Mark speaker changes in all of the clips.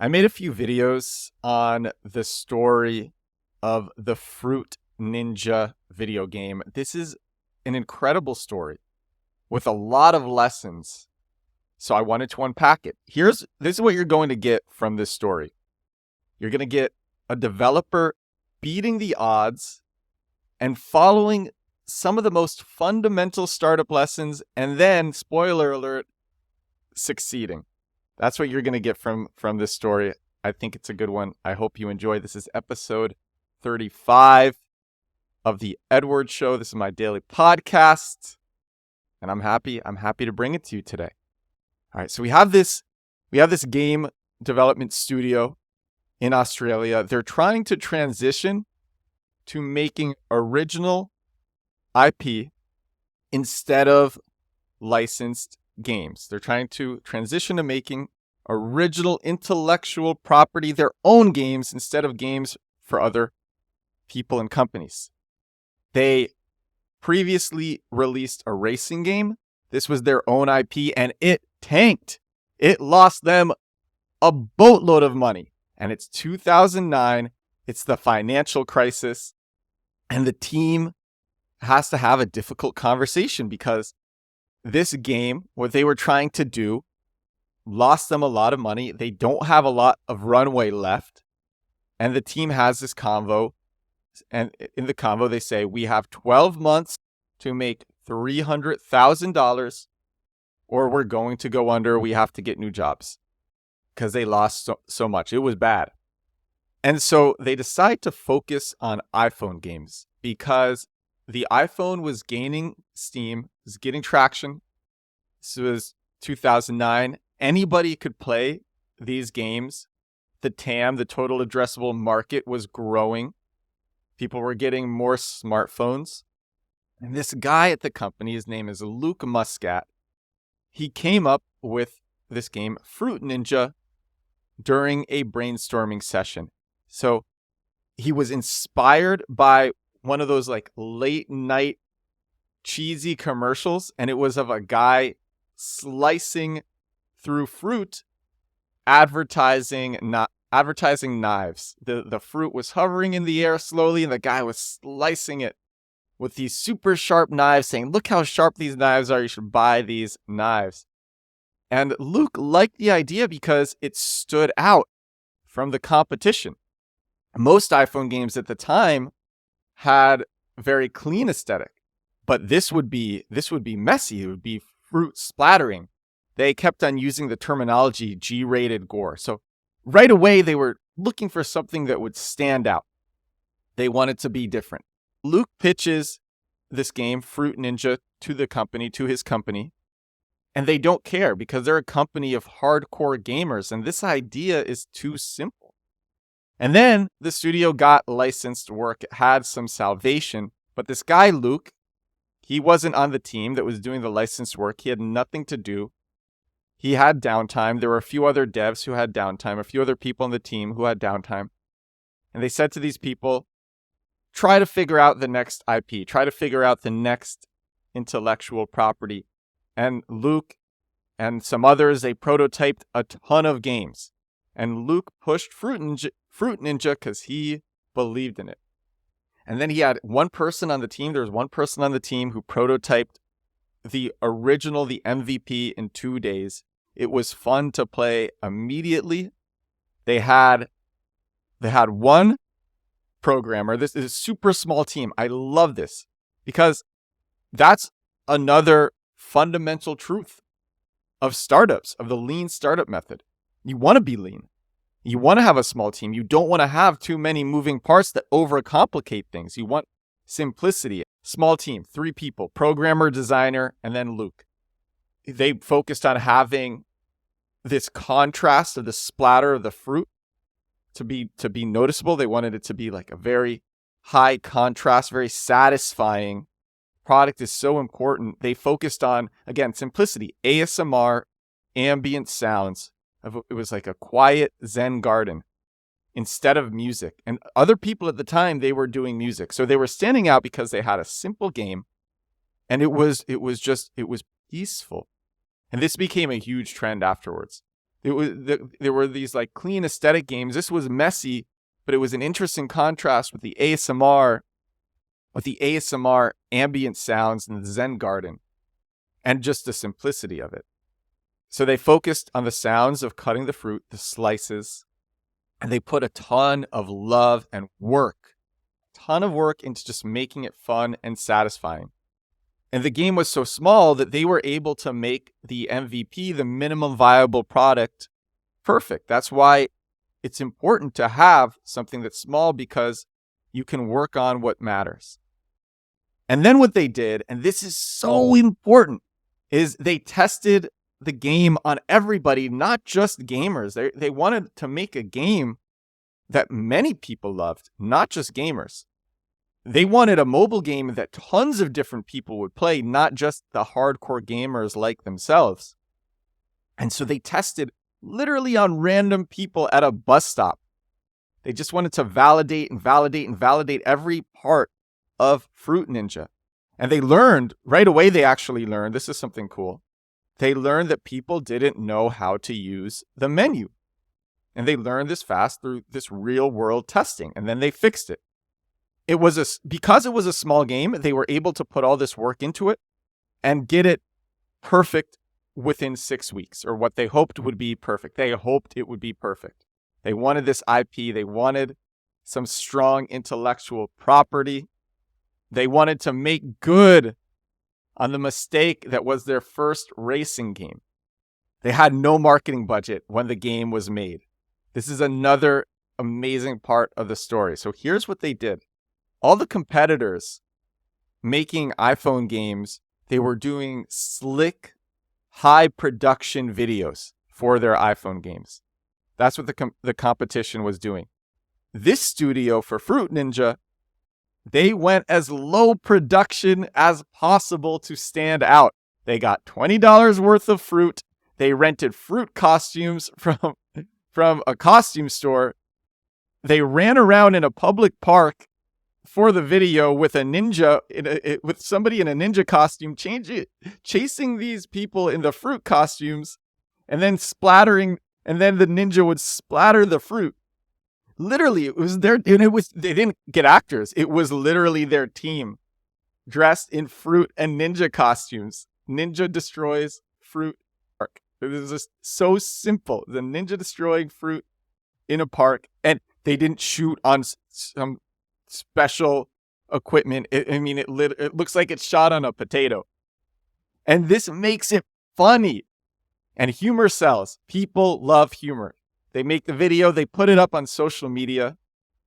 Speaker 1: I made a few videos on the story of the Fruit Ninja video game. This is an incredible story with a lot of lessons. So I wanted to unpack it. This is what you're going to get from this story. You're going to get a developer beating the odds and following some of the most fundamental startup lessons, and then, spoiler alert, succeeding. That's what you're going to get from this story. I think it's a good one. I hope you enjoy. This is episode 35 of the Edward Show. This is my daily podcast, and I'm happy to bring it to you today. All right, so we have this game development studio in Australia. They're trying to transition to making original IP instead of licensed games. They're trying to transition to making original intellectual property, their own games, instead of games for other people and companies. They previously released a racing game. This was their own IP, and it tanked. It lost them a boatload of money. And it's 2009. It's the financial crisis. And the team has to have a difficult conversation because this game, what they were trying to do, lost them a lot of money. They don't have a lot of runway left. And the team has this convo. And in the convo, they say, we have 12 months to make $300,000 or we're going to go under. We have to get new jobs because they lost so much. It was bad. And so they decide to focus on iPhone games because the iPhone was gaining steam, was getting traction. This was 2009. Anybody could play these games. The TAM, the total addressable market, was growing. People were getting more smartphones. And this guy at the company, his name is Luke Muscat, he came up with this game, Fruit Ninja, during a brainstorming session. So he was inspired by one of those like late night cheesy commercials, and it was of a guy slicing through fruit, advertising knives. The fruit was hovering in the air slowly, and the guy was slicing it with these super sharp knives, saying, "Look how sharp these knives are. You should buy these knives." And Luke liked the idea because it stood out from the competition. Most iPhone games at the time had very clean aesthetic, but this would be messy. It would be fruit splattering. They kept on using the terminology G-rated gore. So right away, they were looking for something that would stand out. They wanted to be different. Luke pitches this game, Fruit Ninja, to his company, and they don't care because they're a company of hardcore gamers, and this idea is too simple. And then the studio got licensed work, had some salvation, but this guy, Luke, he wasn't on the team that was doing the licensed work. He had nothing to do. He had downtime. There were a few other devs who had downtime, a few other people on the team who had downtime. And they said to these people, try to figure out the next IP, try to figure out the next intellectual property. And Luke and some others, they prototyped a ton of games. And Luke pushed Fruit Ninja because he believed in it. And then he had one person on the team. There was one person on the team who prototyped the original, the MVP, in 2 days. It was fun to play immediately. They had one programmer. This is a super small team. I love this because that's another fundamental truth of startups, of the lean startup method. You want to be lean. You want to have a small team. You don't want to have too many moving parts that overcomplicate things. You want simplicity. Small team, 3 people, programmer, designer, and then Luke. They focused on having this contrast of the splatter of the fruit to be noticeable. They wanted it to be like a very high contrast, very satisfying. Product is so important. They focused on, again, simplicity, ASMR, ambient sounds. It was like a quiet Zen garden instead of music. And other people at the time, they were doing music. So they were standing out because they had a simple game, and it was peaceful. And this became a huge trend afterwards. There were these like clean aesthetic games. This was messy, but it was an interesting contrast with the ASMR ambient sounds in the Zen garden and just the simplicity of it. So they focused on the sounds of cutting the fruit, the slices, and they put a ton of love and work into just making it fun and satisfying. And the game was so small that they were able to make the MVP, the minimum viable product, perfect. That's why it's important to have something that's small, because you can work on what matters. And then what they did, and this is so important, is they tested the game on everybody, not just gamers. They wanted to make a game that many people loved, not just gamers. They wanted a mobile game that tons of different people would play, not just the hardcore gamers like themselves. And so they tested literally on random people at a bus stop. They just wanted to validate every part of Fruit Ninja. And they learned, right away they actually learned, this is something cool. They learned that people didn't know how to use the menu. And they learned this fast through this real world testing. And then they fixed it. Because it was a small game, they were able to put all this work into it and get it perfect within 6 weeks, or what they hoped would be perfect. They hoped it would be perfect. They wanted this IP. They wanted some strong intellectual property. They wanted to make good on the mistake that was their first racing game. They had no marketing budget when the game was made. This is another amazing part of the story. So here's what they did. All the competitors making iPhone games, they were doing slick, high production videos for their iPhone games. That's what the competition was doing. This studio for Fruit Ninja, they went as low production as possible to stand out. They got $20 worth of fruit. They rented fruit costumes from a costume store. They ran around in a public park for the video with a ninja, with somebody in a ninja costume, chasing these people in the fruit costumes, and then the ninja would splatter the fruit. Literally, it was they didn't get actors. It was literally their team dressed in fruit and ninja costumes. Ninja destroys fruit park. It was just so simple. The ninja destroying fruit in a park, and they didn't shoot on some special equipment. It looks like it's shot on a potato. And this makes it funny. And humor sells. People love humor. They make the video, they put it up on social media,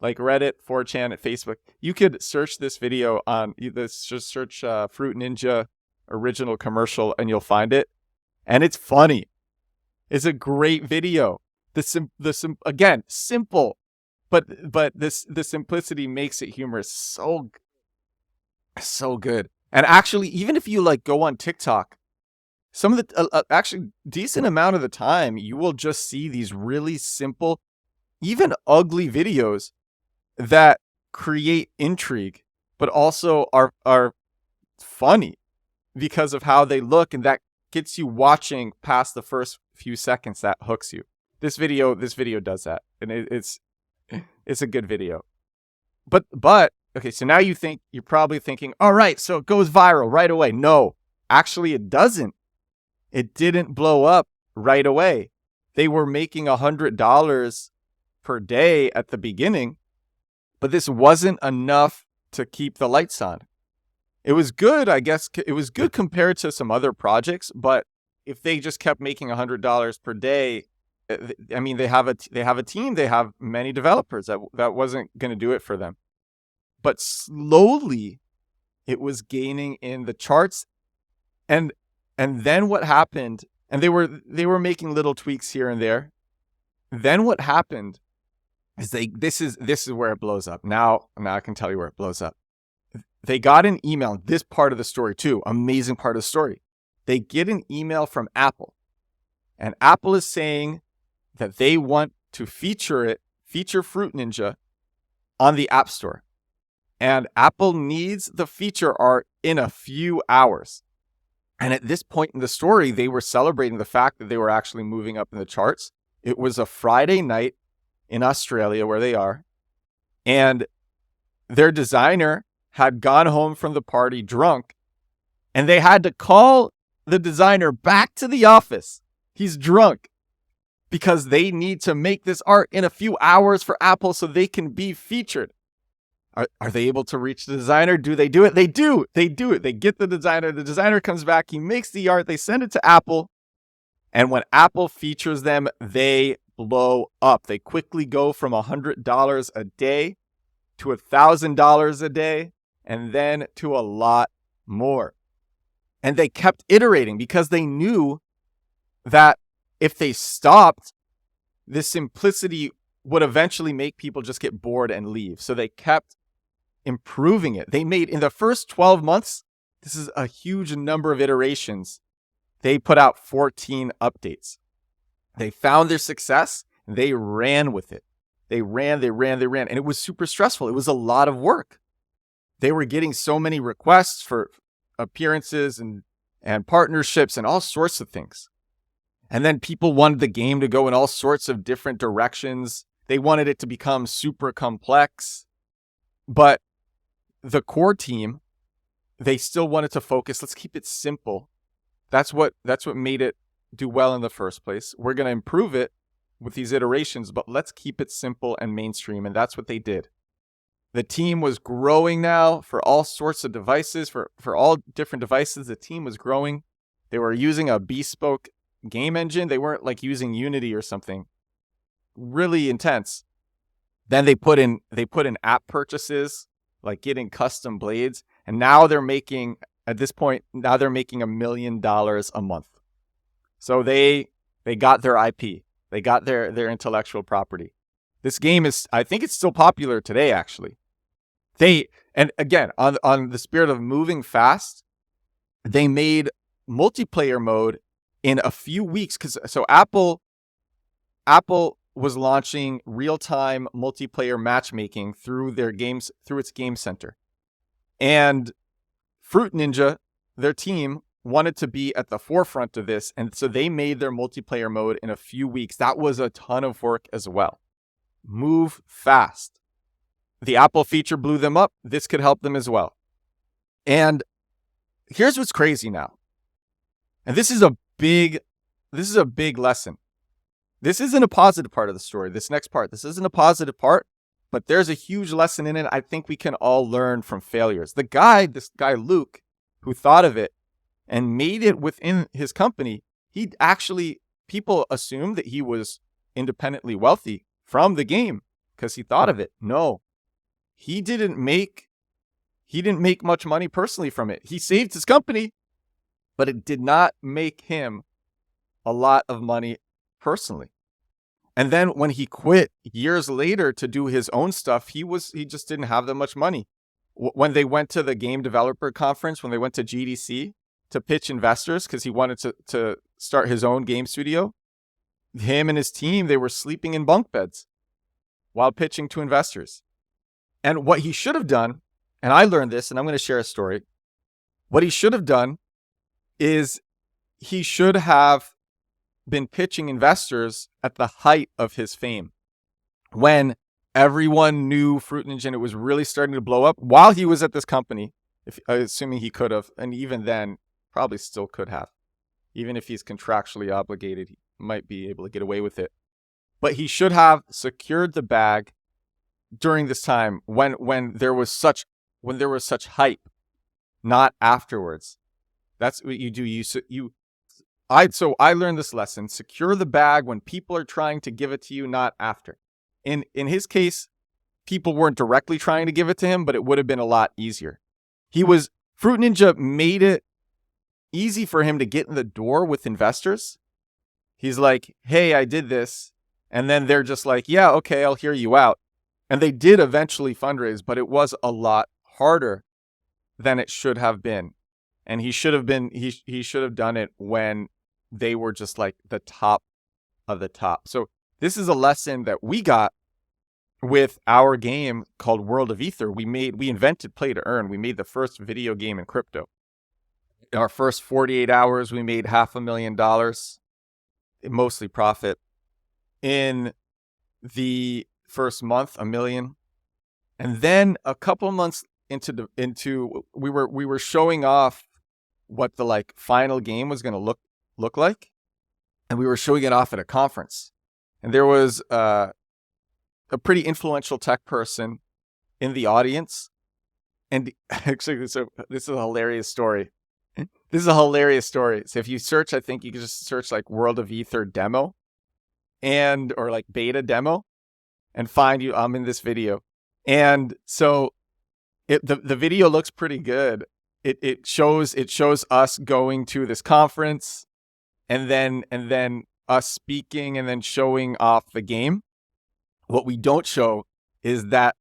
Speaker 1: like Reddit, 4chan, and Facebook. You could search this video on, just search Fruit Ninja original commercial, and you'll find it. And it's funny. It's a great video. Again, simple. But the simplicity makes it humorous. So good. And actually, even if you like go on TikTok, some of the actually decent amount of the time, you will just see these really simple, even ugly videos that create intrigue, but also are funny because of how they look, and that gets you watching past the first few seconds. That hooks you. This video does that, and it's a good video. But okay, so now you're probably thinking, all right, so it goes viral right away. No, actually it doesn't. It didn't blow up right away. They were making $100 per day at the beginning, but this wasn't enough to keep the lights on. It was good, I guess. It was good compared to some other projects, but if they just kept making $100 per day, I mean, they have a team. They have many developers. That wasn't going to do it for them. But slowly, it was gaining in the charts, and then what happened? And they were making little tweaks here and there. Then what happened is this is where it blows up. Now I can tell you where it blows up. They got an email. This part of the story too, amazing part of the story. They get an email from Apple, and Apple is saying that they want to feature Fruit Ninja on the App Store. And Apple needs the feature art in a few hours. And at this point in the story, they were celebrating the fact that they were actually moving up in the charts. It was a Friday night in Australia where they are. And their designer had gone home from the party drunk. And they had to call the designer back to the office. He's drunk. Because they need to make this art in a few hours for Apple so they can be featured. Are they able to reach the designer? Do they do it? They do. They do it. They get the designer. The designer comes back. He makes the art. They send it to Apple. And when Apple features them, they blow up. They quickly go from $100 a day to $1,000 a day, and then to a lot more. And they kept iterating because they knew that if they stopped, this simplicity would eventually make people just get bored and leave. So they kept improving it. They made, in the first 12 months, this is a huge number of iterations, they put out 14 updates. They found their success. They ran with it. They ran. And it was super stressful. It was a lot of work. They were getting so many requests for appearances and partnerships and all sorts of things. And then people wanted the game to go in all sorts of different directions. They wanted it to become super complex. But the core team, they still wanted to focus. Let's keep it simple. That's what made it do well in the first place. We're going to improve it with these iterations, but let's keep it simple and mainstream. And that's what they did. The team was growing now for all sorts of devices, for all different devices. The team was growing. They were using a bespoke game engine. They weren't like using Unity or something. Really intense. Then they put in app purchases, like getting custom blades. And now they're making, at this point, $1 million a month. So they got their IP. They got their intellectual property. This game is, I think it's still popular today, actually. And again, on the spirit of moving fast, they made multiplayer mode in a few weeks. So Apple was launching real-time multiplayer matchmaking through their games, through its game center. And Fruit Ninja, their team, wanted to be at the forefront of this. And so they made their multiplayer mode in a few weeks. That was a ton of work as well. Move fast. The Apple feature blew them up. This could help them as well. And here's what's crazy now. And this is a big lesson. This isn't a positive part of the story. This next part, this isn't a positive part, but there's a huge lesson in it. I think we can all learn from failures. This guy, Luke, who thought of it and made it within his company, people assumed that he was independently wealthy from the game because he thought of it. No, he didn't make much money personally from it. He saved his company, but it did not make him a lot of money personally. And then when he quit years later to do his own stuff, he just didn't have that much money. When they went to the game developer conference, when they went to GDC to pitch investors, because he wanted to start his own game studio, him and his team, they were sleeping in bunk beds while pitching to investors. And what he should have done, and I learned this, and I'm going to share a story. What he should have done is he should have been pitching investors at the height of his fame, when everyone knew Fruit Ninja and it was really starting to blow up while he was at this company, assuming he could have, and even then probably still could have. Even if he's contractually obligated, he might be able to get away with it. But he should have secured the bag during this time when there was such hype, not afterwards. That's what you do. So I learned this lesson: secure the bag when people are trying to give it to you, not after. In his case, people weren't directly trying to give it to him, but it would have been a lot easier. Fruit Ninja made it easy for him to get in the door with investors. He's like, hey, I did this. And then they're just like, yeah, okay, I'll hear you out. And they did eventually fundraise, but it was a lot harder than it should have been. And he should have done it when they were just like the top of the top. So this is a lesson that we got with our game called World of Ether. We invented play to earn. We made the first video game in crypto. In our first 48 hours, we made $500,000, mostly profit. In the first month, $1 million. And then a couple months into we were showing off what the like final game was going to look like, and we were showing it off at a conference. And there was a pretty influential tech person in the audience. And actually, so this is a hilarious story. This is a hilarious story. So if you search, I think you can just search like World of Ether demo or like beta demo and find you. I'm in this video. And so the video looks pretty good. It shows us going to this conference and then us speaking and then showing off the game. What we don't show is that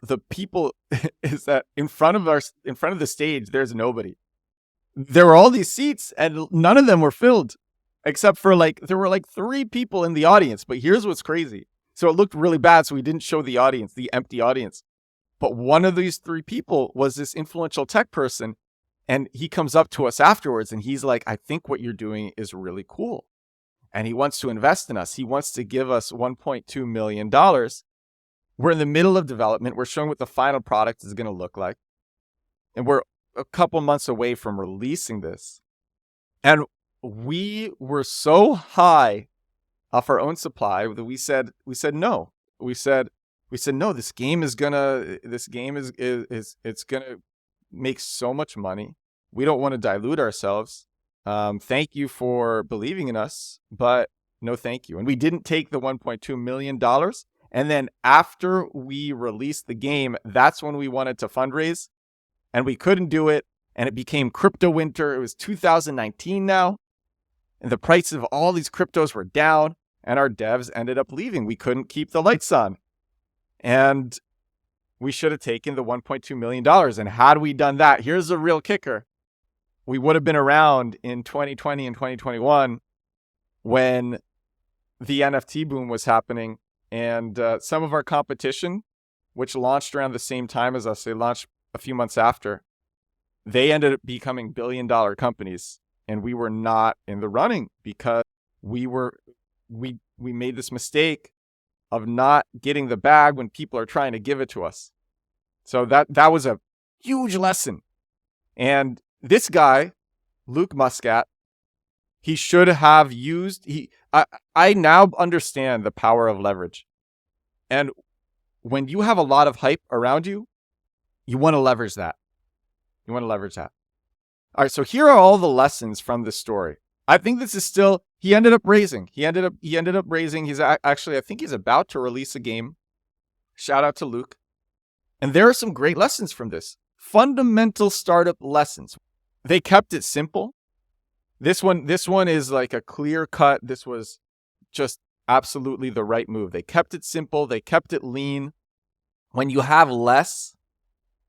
Speaker 1: the people is that in front of the stage, there's nobody. There were all these seats and none of them were filled except for there were 3 people in the audience. But here's what's crazy. So it looked really bad. So we didn't show the audience, the empty audience. But one of these 3 people was this influential tech person. And he comes up to us afterwards and he's like, I think what you're doing is really cool. And he wants to invest in us. He wants to give us $1.2 million. We're in the middle of development. We're showing what the final product is going to look like. And we're a couple months away from releasing this. And we were so high off our own supply that we said no. We said no, this game is gonna make so much money. We don't want to dilute ourselves. Thank you for believing in us, but no thank you. And we didn't take the $1.2 million. And then after we released the game, that's when we wanted to fundraise and we couldn't do it. And it became crypto winter. It was 2019 now. And the prices of all these cryptos were down and our devs ended up leaving. We couldn't keep the lights on. And we should have taken the $1.2 million. And had we done that, here's the real kicker. We would have been around in 2020 and 2021 when the NFT boom was happening. And some of our competition, which launched around the same time as us, they launched a few months after, they ended up becoming billion-dollar companies. And we were not in the running because we made this mistake of not getting the bag when people are trying to give it to us. So that was a huge lesson. And this guy, Luke Muscat, he should have used, I now understand the power of leverage. And when you have a lot of hype around you, you want to leverage that. All right, so here are all the lessons from this story. I think this is still, he ended up raising. He's actually, I think he's about to release a game. Shout out to Luke. And there are some great lessons from this. Fundamental startup lessons. They kept it simple. This one is like a clear cut. This was just absolutely the right move. They kept it simple. They kept it lean. When you have less,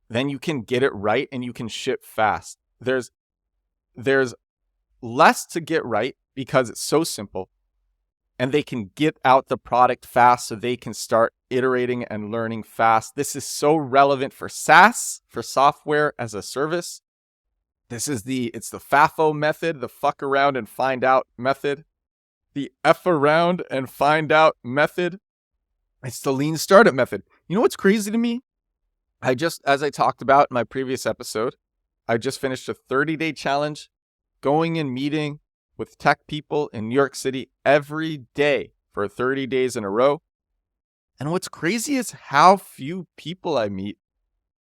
Speaker 1: then you can get it right and you can ship fast. There's less to get right because it's so simple, and they can get out the product fast so they can start iterating and learning fast. This is so relevant for SaaS, for software as a service. It's the FAFO method, the fuck around and find out method, the F around and find out method. It's the lean startup method. You know what's crazy to me? As I talked about in my previous episode, I just finished a 30-day challenge, going and meeting with tech people in New York City every day for 30 days in a row. And what's crazy is how few people I meet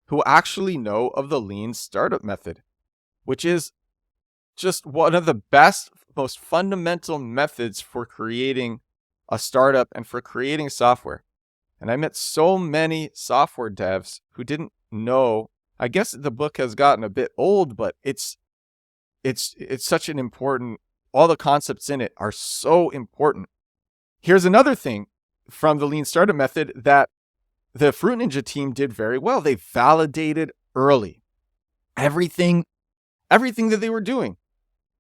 Speaker 1: who actually know of the lean startup method, which is just one of the best, most fundamental methods for creating a startup and for creating software. And I met so many software devs who didn't know. I guess the book has gotten a bit old, but it's such an important, all the concepts in it are so important. Here's another thing from the lean startup method that the Fruit Ninja team did very well. They validated early everything that they were doing.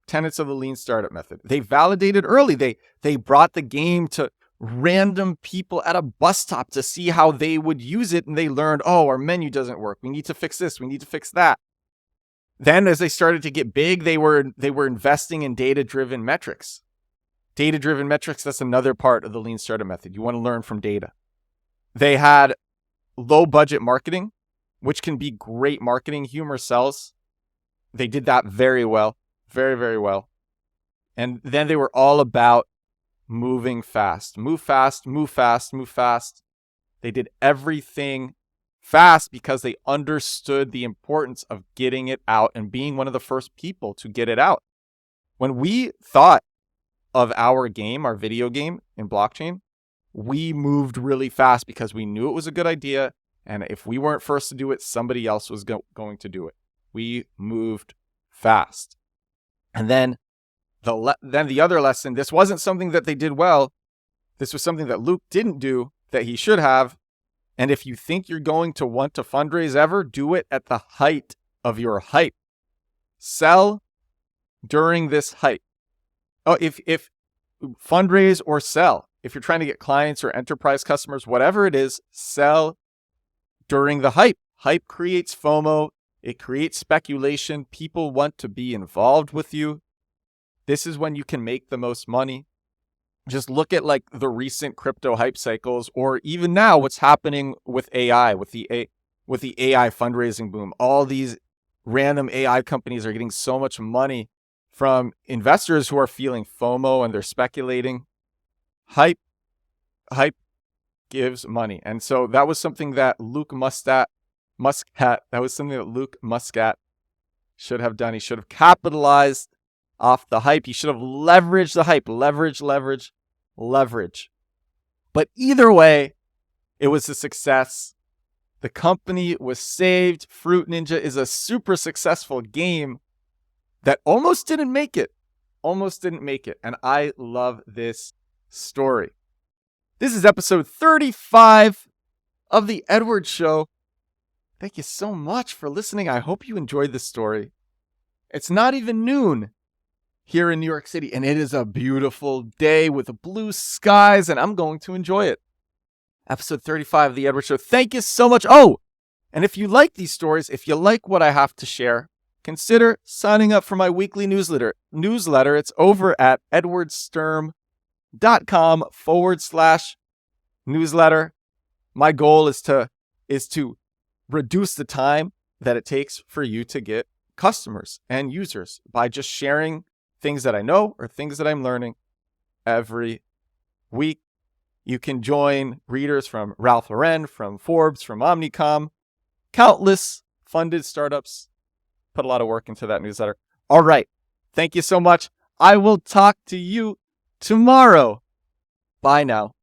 Speaker 1: Tenets of the lean startup method. They validated early. They brought the game to random people at a bus stop to see how they would use it. And they learned, oh, our menu doesn't work. We need to fix this. We need to fix that. Then as they started to get big, they were investing in data-driven metrics. Data-driven metrics, that's another part of the lean startup method. You want to learn from data. They had low budget marketing, which can be great marketing. Humor sells. They did that very well, very, very well. And then they were all about moving fast. Move fast, move fast, move fast. They did everything fast because they understood the importance of getting it out and being one of the first people to get it out. When we thought of our game, our video game in blockchain, we moved really fast because we knew it was a good idea. And if we weren't first to do it, somebody else was going to do it. We moved fast. And then the other lesson, this wasn't something that they did well. This was something that Luke didn't do that he should have. And if you think you're going to want to fundraise ever, do it at the height of your hype. Sell during this hype. Oh, if fundraise or sell, if you're trying to get clients or enterprise customers, whatever it is, sell during the hype. Hype creates FOMO. It creates speculation. People want to be involved with you. This is when you can make the most money. Just look at like the recent crypto hype cycles, or even now what's happening with AI, with the AI fundraising boom. All these random AI companies are getting so much money from investors who are feeling FOMO and they're speculating. Hype gives money. And so that was something that Luke Muscat should have done. He should have capitalized off the hype. He should have leveraged the hype. Leverage. But either way, it was a success. The company was saved. Fruit Ninja is a super successful game that almost didn't make it. And I love this story. This is episode 35 of The Edward Show. Thank you so much for listening. I hope you enjoyed this story. It's not even noon here in New York City, and it is a beautiful day with blue skies, and I'm going to enjoy it. Episode 35 of The Edward Show. Thank you so much. Oh, and if you like these stories, if you like what I have to share, consider signing up for my weekly newsletter. It's over at edwardsturm.com/newsletter. My goal is to reduce the time that it takes for you to get customers and users by just sharing things that I know or things that I'm learning every week. You can join readers from Ralph Lauren, from Forbes, from Omnicom, countless funded startups. Put a lot of work into that newsletter. All right. Thank you so much. I will talk to you tomorrow. Bye now.